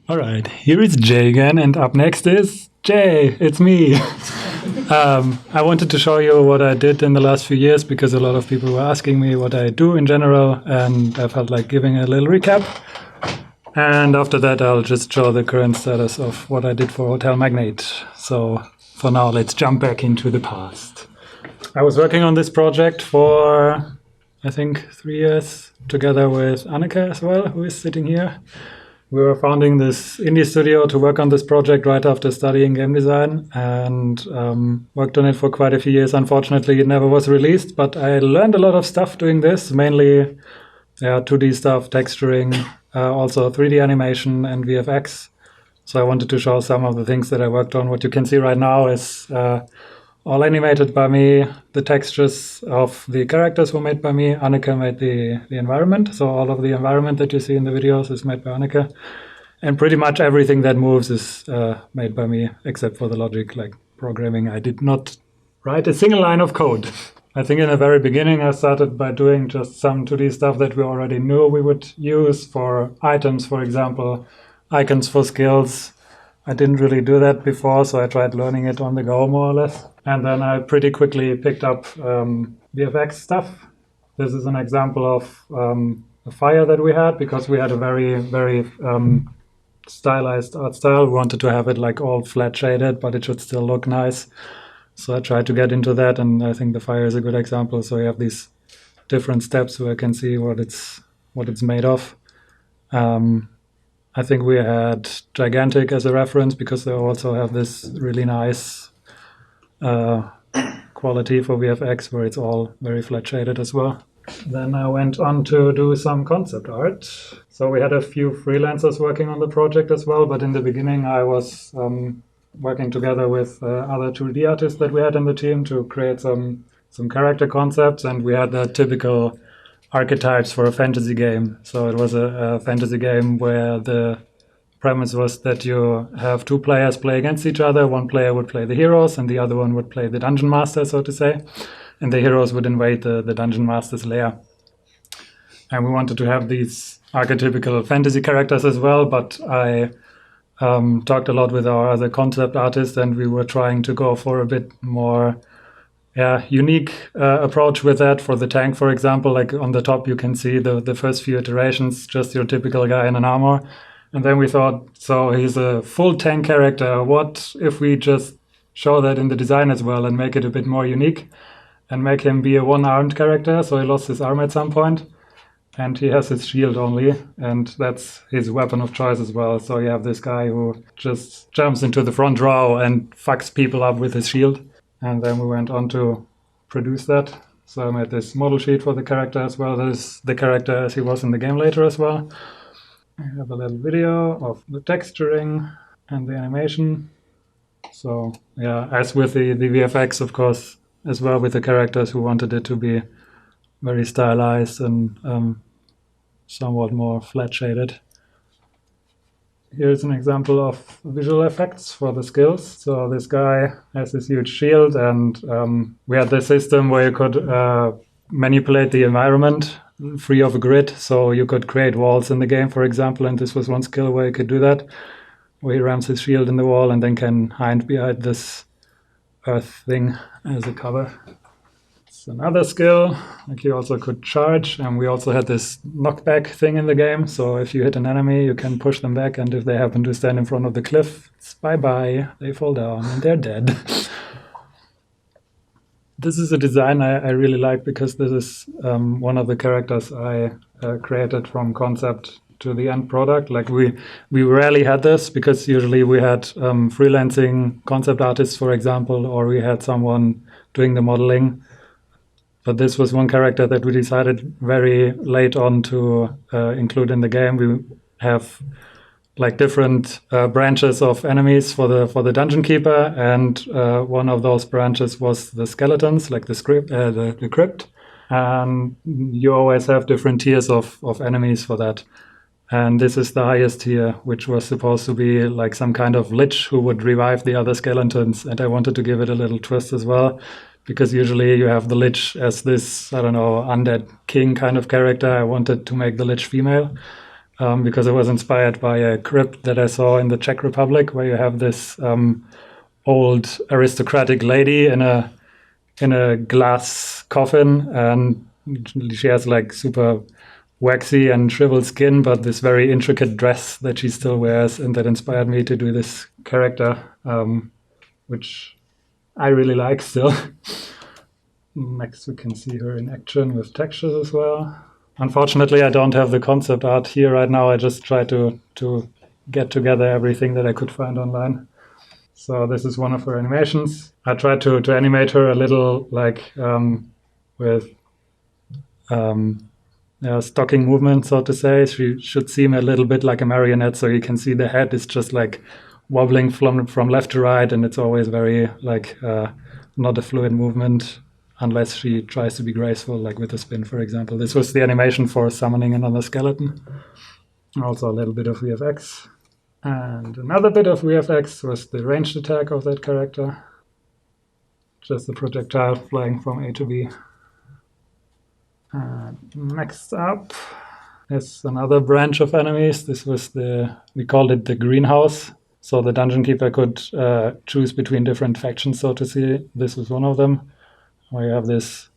All right, here is Jay again, and up next is Jay. It's me. I wanted to show you what I did in the last few years because a lot of people were asking me what I do in general, and I felt like giving a little recap. And after that, I'll just show the current status of what I did for Hotel Magnate. So for now, let's jump back into the past. I was working on this project for, I think, 3 years, together with Anneke as well, who is sitting here. We were founding this indie studio to work on this project right after studying game design, and worked on it for quite a few years. Unfortunately, it never was released, but I learned a lot of stuff doing this, mainly 2D stuff, texturing, also 3D animation and VFX. So I wanted to show some of the things that I worked on. What you can see right now is all animated by me. The textures of the characters were made by me. Anneke made the environment. So all of the environment that you see in the videos is made by Anneke. And pretty much everything that moves is made by me, except for the logic, like programming. I did not write a single line of code. I think in the very beginning, I started by doing just some 2D stuff that we already knew we would use for items, for example, icons for skills. I didn't really do that before, so I tried learning it on the go, more or less. And then I pretty quickly picked up VFX stuff. This is an example of a fire that we had, because we had a very stylized art style. We wanted to have it like all flat shaded, but it should still look nice. So I tried to get into that, and I think the fire is a good example. So you have these different steps where I can see what it's made of. I think we had Gigantic as a reference because they also have this really nice quality for VFX where it's all very flat shaded as well. Then I went on to do some concept art. So we had a few freelancers working on the project as well, but in the beginning I was working together with other 2D artists that we had in the team to create some character concepts, and we had the typical archetypes for a fantasy game. So it was a fantasy game where the premise was that you have two players play against each other. One player would play the heroes and the other one would play the dungeon master, so to say. And the heroes would invade the dungeon master's lair. And we wanted to have these archetypical fantasy characters as well, but I talked a lot with our other concept artists, and we were trying to go for a bit more unique approach with that. For the tank, for example, like on the top you can see the first few iterations, just your typical guy in an armor. And then we thought, so he's a full tank character. What if we just show that in the design as well and make it a bit more unique and make him be a one-armed character? So he lost his arm at some point and he has his shield only, and that's his weapon of choice as well. So you have this guy who just jumps into the front row and fucks people up with his shield. And then we went on to produce that. So I made this model sheet for the character as well. There's the character as he was in the game later as well. I have a little video of the texturing and the animation. So yeah, as with the VFX, of course, as well with the characters who wanted it to be very stylized and somewhat more flat shaded. Here's an example of visual effects for the skills. So this guy has this huge shield, and we had this system where you could manipulate the environment free of a grid. So you could create walls in the game, for example, and this was one skill where you could do that, where he rams his shield in the wall and then can hide behind this earth thing as a cover. It's another skill, like you also could charge, and we also had this knockback thing in the game. So if you hit an enemy, you can push them back, and if they happen to stand in front of the cliff, it's bye-bye, they fall down and they're dead. This is a design I really like because this is one of the characters I created from concept to the end product. Like we rarely had this because usually we had freelancing concept artists, for example, or we had someone doing the modeling. But this was one character that we decided very late on to include in the game. We have like different branches of enemies for the dungeon keeper, and one of those branches was the skeletons, like the crypt. And you always have different tiers of enemies for that. And this is the highest tier, which was supposed to be like some kind of lich who would revive the other skeletons. And I wanted to give it a little twist as well, because usually you have the lich as this, I don't know, undead king kind of character. I wanted to make the lich female. because it was inspired by a crypt that I saw in the Czech Republic, where you have this old aristocratic lady in a glass coffin, and she has like super waxy and shriveled skin, but this very intricate dress that she still wears, and that inspired me to do this character, which I really like still. Next we can see her in action with textures as well. Unfortunately, I don't have the concept art here right now. I just try to get together everything that I could find online. So this is one of her animations. I tried to animate her a little like with stocking movement, so to say. She should seem a little bit like a marionette, so you can see the head is just like wobbling from left to right, and it's always very like not a fluid movement unless she tries to be graceful, like with a spin, for example. This was the animation for summoning another skeleton. Also a little bit of VFX. And another bit of VFX was the ranged attack of that character. Just a projectile flying from A to B. Next up is another branch of enemies. This was we called it the greenhouse. So the dungeon keeper could choose between different factions, so to say. This was one of them, where you have this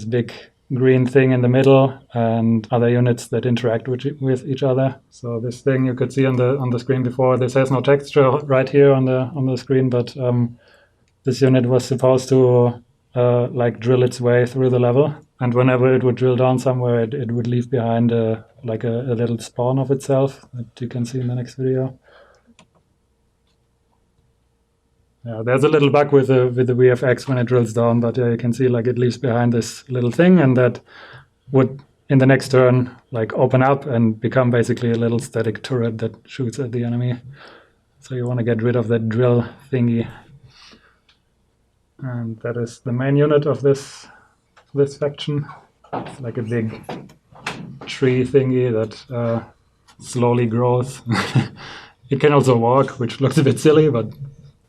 big green thing in the middle and other units that interact with each other. So this thing you could see on the screen before. This has no texture right here on the screen, but this unit was supposed to like drill its way through the level, and whenever it would drill down somewhere, it would leave behind like a little spawn of itself that you can see in the next video. Yeah, there's a little bug with the VFX when it drills down, but you can see like it leaves behind this little thing, and that would in the next turn like open up and become basically a little static turret that shoots at the enemy. So you want to get rid of that drill thingy. And that is the main unit of this faction. It's like a big tree thingy that slowly grows. It can also walk, which looks a bit silly, but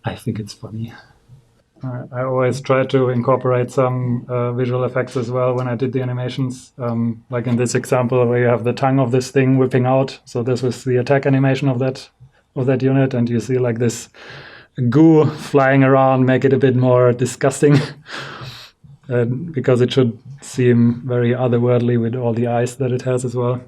I think it's funny. I always try to incorporate some visual effects as well when I did the animations. Like in this example where you have the tongue of this thing whipping out. So this was the attack animation of that unit, and you see like this goo flying around, make it a bit more disgusting. Because it should seem very otherworldly with all the eyes that it has as well.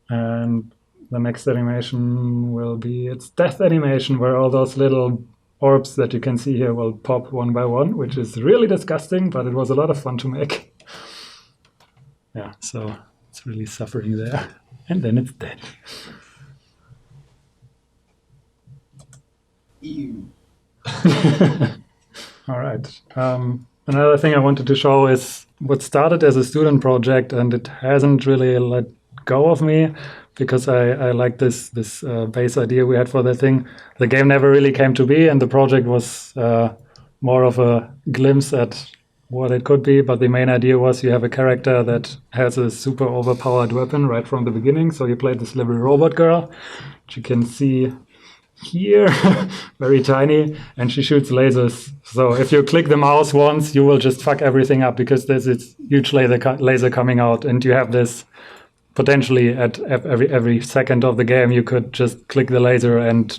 And the next animation will be its death animation, where all those little orbs that you can see here will pop one by one, which is really disgusting, but it was a lot of fun to make. Yeah, so it's really suffering there. And then it's dead. Ew. All right. Another thing I wanted to show is what started as a student project, and it hasn't really let go of me, because I like this base idea we had for the thing. The game never really came to be, and the project was more of a glimpse at what it could be. But the main idea was you have a character that has a super overpowered weapon right from the beginning. So you play this little robot girl, which you can see here, very tiny, and she shoots lasers. So if you click the mouse once, you will just fuck everything up, because there's this huge laser coming out, and you have this potentially at every second of the game, you could just click the laser and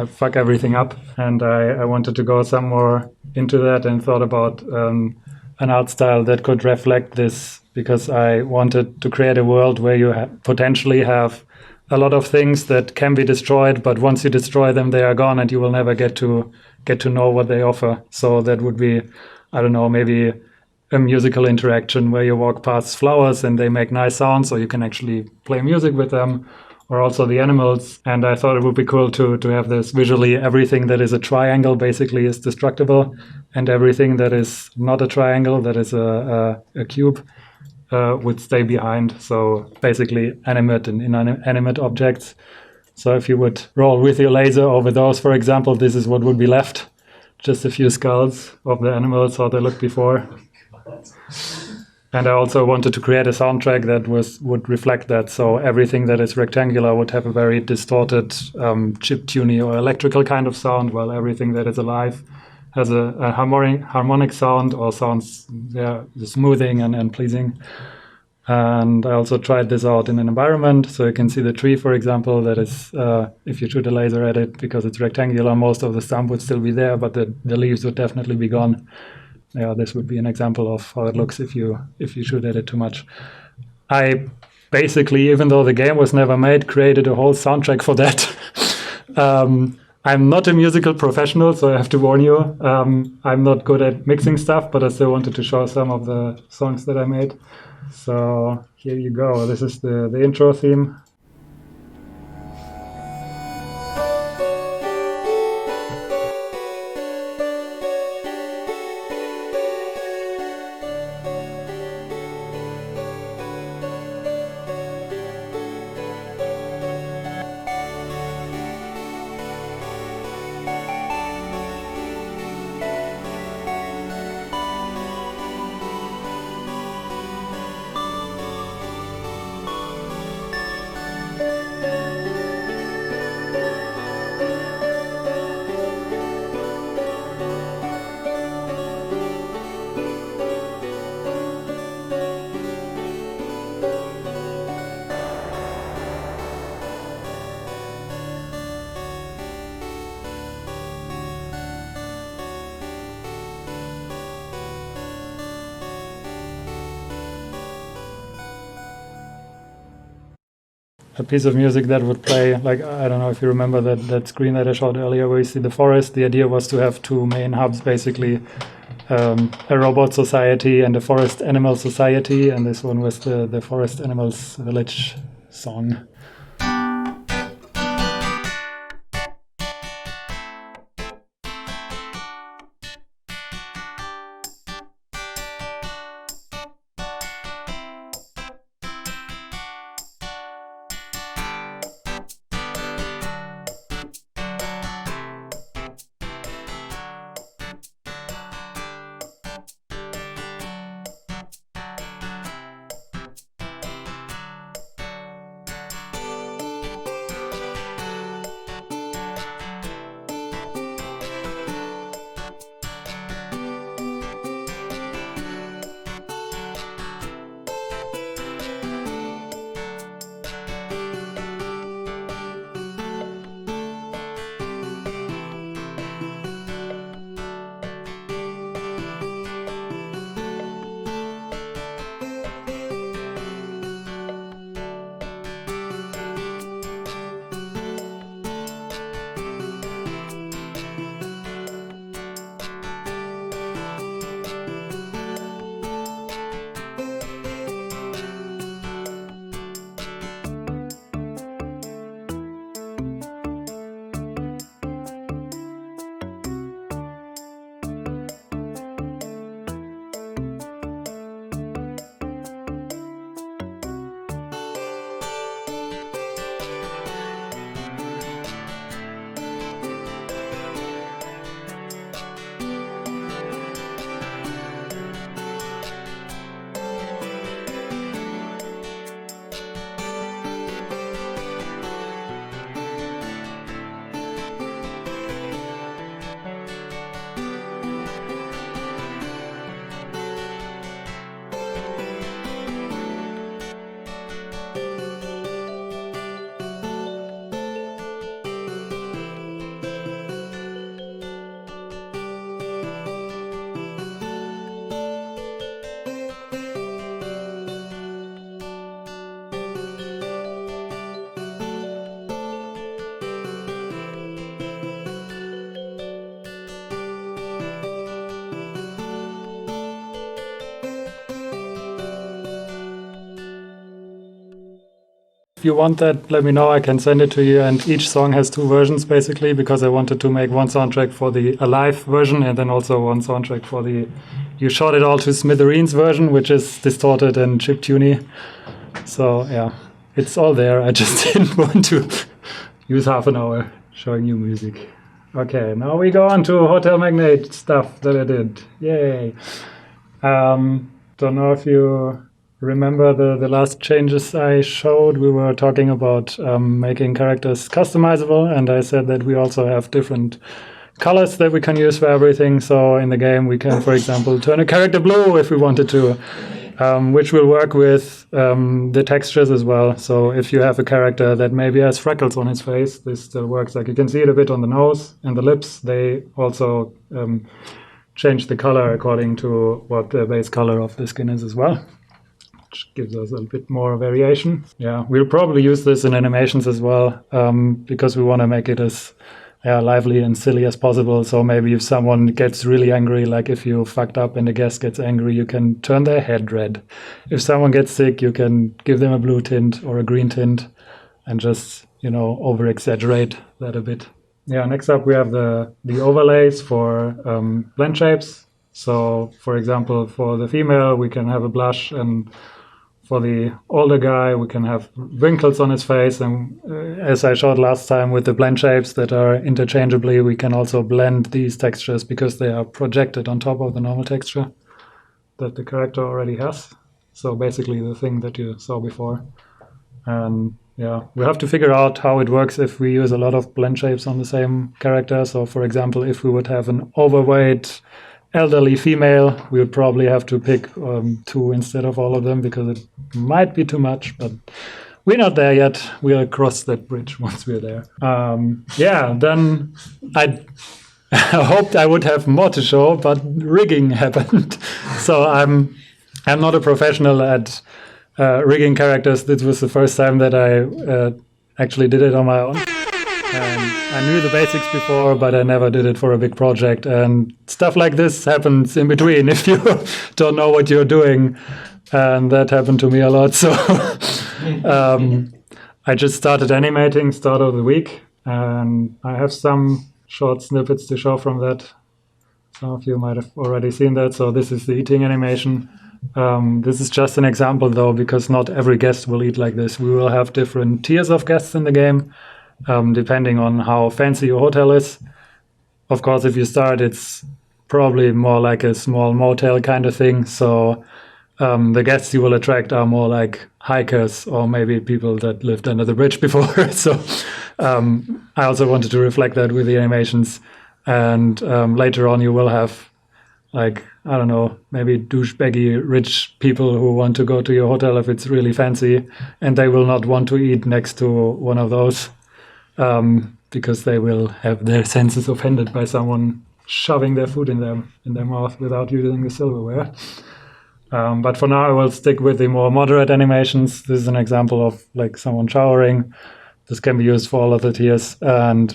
fuck everything up. And I wanted to go some more into that, and thought about an art style that could reflect this, because I wanted to create a world where you potentially have a lot of things that can be destroyed, but once you destroy them, they are gone, and you will never get to know what they offer. So that would be, I don't know, maybe a musical interaction where you walk past flowers and they make nice sounds, so you can actually play music with them, or also the animals. And I thought it would be cool to have this visually. Everything that is a triangle basically is destructible, and everything that is not a triangle, that is a cube, would stay behind. So basically animate and inanimate objects. So if you would roll with your laser over those, for example, this is what would be left. Just a few skulls of the animals, how they looked before. And I also wanted to create a soundtrack that would reflect that. So everything that is rectangular would have a very distorted chiptune or electrical kind of sound, while everything that is alive has a harmonic sound, or sounds smoothing and pleasing. And I also tried this out in an environment. So you can see the tree, for example, that is, if you shoot a laser at it, because it's rectangular, most of the stump would still be there, but the leaves would definitely be gone. Yeah, this would be an example of how it looks if you shoot at it too much. I basically, even though the game was never made, created a whole soundtrack for that. I'm not a musical professional, so I have to warn you. I'm not good at mixing stuff, but I still wanted to show some of the songs that I made. So here you go. This is the intro theme. A piece of music that would play, like, I don't know if you remember that screen that I showed earlier where you see the forest. The idea was to have two main hubs, basically, a robot society and a forest animal society, and this one was the forest animals village song. If you want that, let me know. I can send it to you. And each song has two versions, basically, because I wanted to make one soundtrack for the Alive version and then also one soundtrack for the You Shot It All to Smithereens version, which is distorted and chiptune. So, yeah, it's all there. I just didn't want to use half an hour showing you music. Okay, now we go on to Hotel Magnate stuff that I did. Yay. Don't know if you remember the last changes I showed. We were talking about making characters customizable, and I said that we also have different colors that we can use for everything. So in the game we can, for example, turn a character blue if we wanted to. which will work with the textures as well. So if you have a character that maybe has freckles on his face, this still works. Like you can see it a bit on the nose and the lips. They also change the color according to what the base color of the skin is as well, which gives us a bit more variation. Yeah, we'll probably use this in animations as well, because we want to make it as lively and silly as possible. So maybe if someone gets really angry, like if you fucked up and the guest gets angry, you can turn their head red. If someone gets sick, you can give them a blue tint or a green tint and just, over exaggerate that a bit. Yeah, next up we have the overlays for blend shapes. So for example, for the female, we can have a blush, and for the older guy, we can have wrinkles on his face. And as I showed last time with the blend shapes that are interchangeably, we can also blend these textures because they are projected on top of the normal texture that the character already has. So basically the thing that you saw before. And yeah, we have to figure out how it works if we use a lot of blend shapes on the same character. So for example, if we would have an overweight elderly female, we would probably have to pick 2 instead of all of them, because it might be too much, but we're not there yet. We'll cross that bridge once we're there. Then I hoped I would have more to show, but rigging happened. So I'm not a professional at rigging characters. This was the first time that I actually did it on my own. I knew the basics before, but I never did it for a big project. And stuff like this happens in between if you don't know what you're doing. And that happened to me a lot. So I just started animating start of the week. And I have some short snippets to show from that. Some of you might have already seen that. So this is the eating animation. This is just an example, though, because not every guest will eat like this. We will have different tiers of guests in the game, depending on how fancy your hotel is. Of course, if you start, it's probably more like a small motel kind of thing. So the guests you will attract are more like hikers or maybe people that lived under the bridge before. So I also wanted to reflect that with the animations. And later on, you will have, like, I don't know, maybe douchebaggy rich people who want to go to your hotel if it's really fancy, and they will not want to eat next to one of those. Because they will have their senses offended by someone shoving their food in their mouth without using the silverware. But for now, I will stick with the more moderate animations. This is an example of like someone showering. This can be used for all of the tiers. And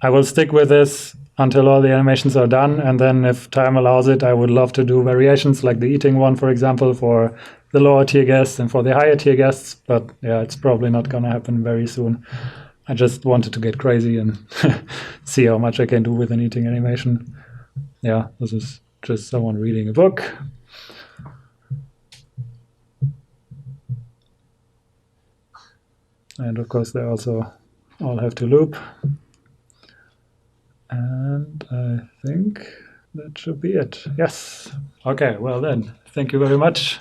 I will stick with this until all the animations are done. And then if time allows it, I would love to do variations like the eating one, for example, for the lower tier guests and for the higher tier guests. But yeah, it's probably not going to happen very soon. I just wanted to get crazy and see how much I can do with an eating animation. Yeah, this is just someone reading a book. And of course, they also all have to loop. And I think that should be it. Yes. Okay, well then, thank you very much.